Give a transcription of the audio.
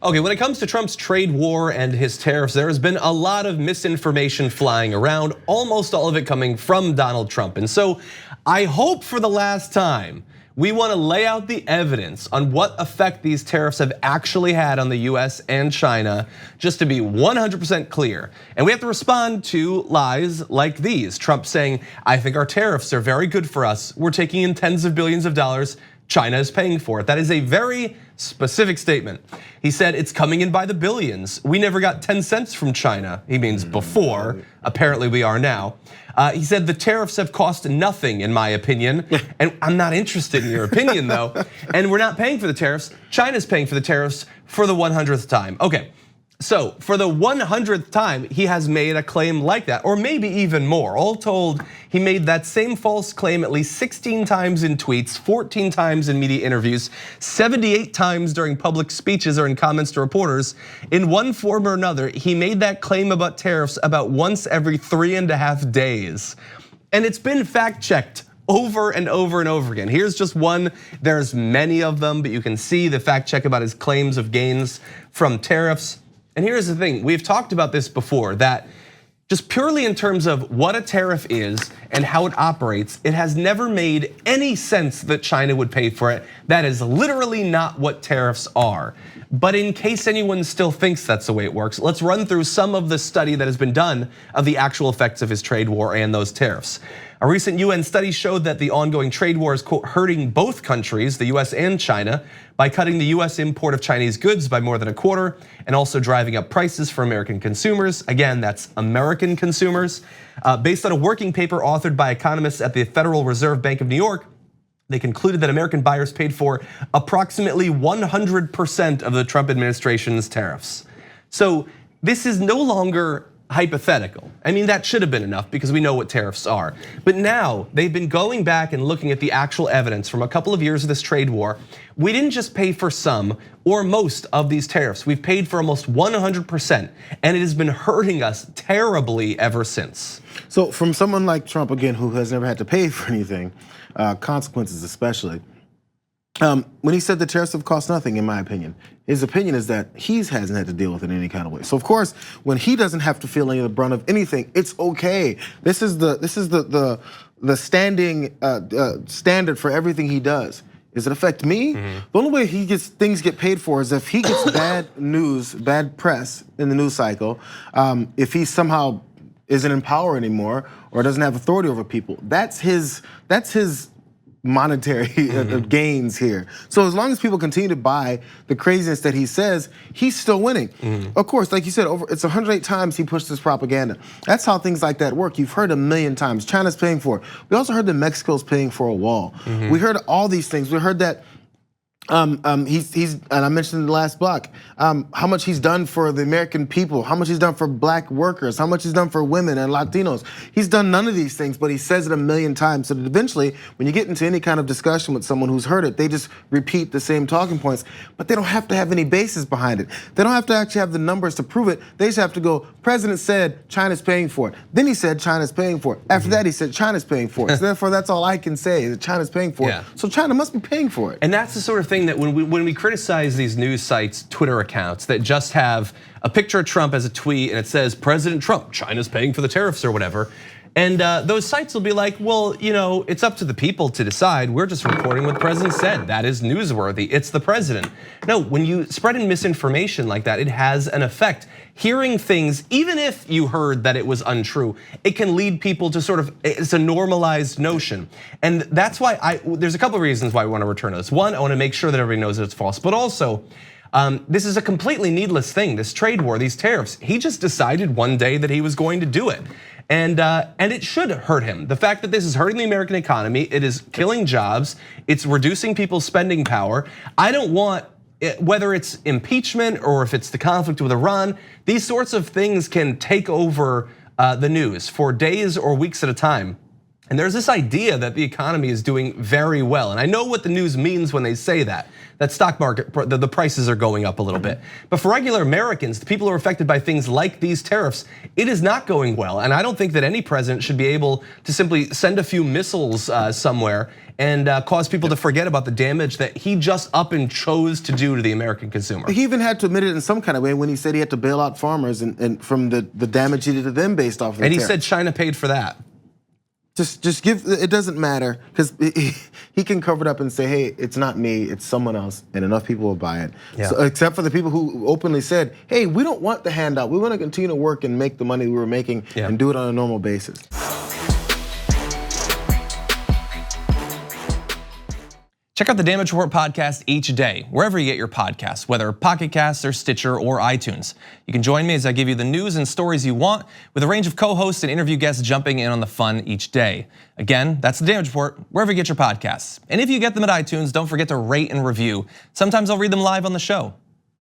Okay, when it comes to Trump's trade war and his tariffs, there has been a lot of misinformation flying around, almost all of it coming from Donald Trump. And so I hope for the last time, we want to lay out the evidence on what effect these tariffs have actually had on the US and China, just to be 100% clear. And we have to respond to lies like these. Trump saying, I think our tariffs are very good for us. We're taking in tens of billions of dollars. China is paying for it. That is a very specific statement. He said it's coming in by the billions. We never got 10 cents from China. He means before, apparently we are now. He said the tariffs have cost nothing in my opinion. And I'm not interested in your opinion though. And we're not paying for the tariffs. China's paying for the tariffs for the 100th time. Okay, so for the 100th time, he has made a claim like that, or maybe even more. All told, he made that same false claim at least 16 times in tweets, 14 times in media interviews, 78 times during public speeches or in comments to reporters. In one form or another, he made that claim about tariffs about once every 3.5 days. And it's been fact checked over and over and over again. Here's just one, there's many of them, but you can see the fact check about his claims of gains from tariffs. And here's the thing, we've talked about this before, that just purely in terms of what a tariff is and how it operates, it has never made any sense that China would pay for it. That is literally not what tariffs are. But in case anyone still thinks that's the way it works, let's run through some of the study that has been done of the actual effects of his trade war and those tariffs. A recent UN study showed that the ongoing trade war is, quote, hurting both countries, the US and China, by cutting the US import of Chinese goods by more than a quarter and also driving up prices for American consumers. Again, that's American consumers. Based on a working paper authored by economists at the Federal Reserve Bank of New York, they concluded that American buyers paid for approximately 100% of the Trump administration's tariffs. So this is no longer hypothetical. I mean, that should have been enough because we know what tariffs are. But now they've been going back and looking at the actual evidence from a couple of years of this trade war. We didn't just pay for some or most of these tariffs. We've paid for almost 100%, and it has been hurting us terribly ever since. So from someone like Trump, again, who has never had to pay for anything, consequences especially, when he said the tariffs have cost nothing, in my opinion, his opinion is that he hasn't had to deal with it in any kind of way. So of course, when he doesn't have to feel any of the brunt of anything, it's okay. This is the standing standard for everything he does. Does it affect me? The only way things get paid for is if he gets bad news, bad press in the news cycle. If he somehow isn't in power anymore or doesn't have authority over people, that's his monetary gains here. So as long as people continue to buy the craziness that he says, he's still winning. Of course, like you said, it's 108 times he pushed this propaganda. That's how things like that work. You've heard a million times. China's paying for it. We also heard that Mexico's paying for a wall. We heard all these things. We heard that he's and I mentioned in the last block how much he's done for the American people, how much he's done for black workers, how much he's done for women and Latinos. He's done none of these things, but he says it a million times. So that eventually, when you get into any kind of discussion with someone who's heard it, they just repeat the same talking points, but they don't have to have any basis behind it. They don't have to actually have the numbers to prove it. They just have to go, President said China's paying for it. Then he said China's paying for it. After that, he said China's paying for it. So therefore, that's all I can say, that China's paying for it. So China must be paying for it. And that's the sort of thing that when we criticize these news sites, Twitter accounts that just have a picture of Trump as a tweet and it says President Trump, China's paying for the tariffs or whatever. And those sites will be like, well, it's up to the people to decide. We're just reporting what the president said. That is newsworthy. It's the president. No, when you spread in misinformation like that, it has an effect. Hearing things, even if you heard that it was untrue, it can lead people to sort of, it's a normalized notion. And that's why there's a couple of reasons why we want to return to this. One, I want to make sure that everybody knows that it's false, but also, this is a completely needless thing, this trade war, these tariffs. He just decided one day that he was going to do it. And it should hurt him. The fact that this is hurting the American economy, it is killing jobs, it's reducing people's spending power. I don't want, whether it's impeachment or if it's the conflict with Iran, these sorts of things can take over the news for days or weeks at a time. And there's this idea that the economy is doing very well. And I know what the news means when they say that stock market, the prices are going up a little bit. But for regular Americans, the people who are affected by things like these tariffs, it is not going well. And I don't think that any president should be able to simply send a few missiles somewhere and cause people to forget about the damage that he just up and chose to do to the American consumer. He even had to admit it in some kind of way when he said he had to bail out farmers and from the damage he did to them based off of the And he tariff. said China paid for that. Just give, it doesn't matter, because he can cover it up and say, hey, it's not me, it's someone else, and enough people will buy it. Yeah. So, except for the people who openly said, hey, we don't want the handout, we want to continue to work and make the money we were making and do it on a normal basis. Check out the Damage Report podcast each day, wherever you get your podcasts, whether Pocket Casts or Stitcher or iTunes. You can join me as I give you the news and stories you want, with a range of co-hosts and interview guests jumping in on the fun each day. Again, that's the Damage Report, wherever you get your podcasts. And if you get them at iTunes, don't forget to rate and review. Sometimes I'll read them live on the show.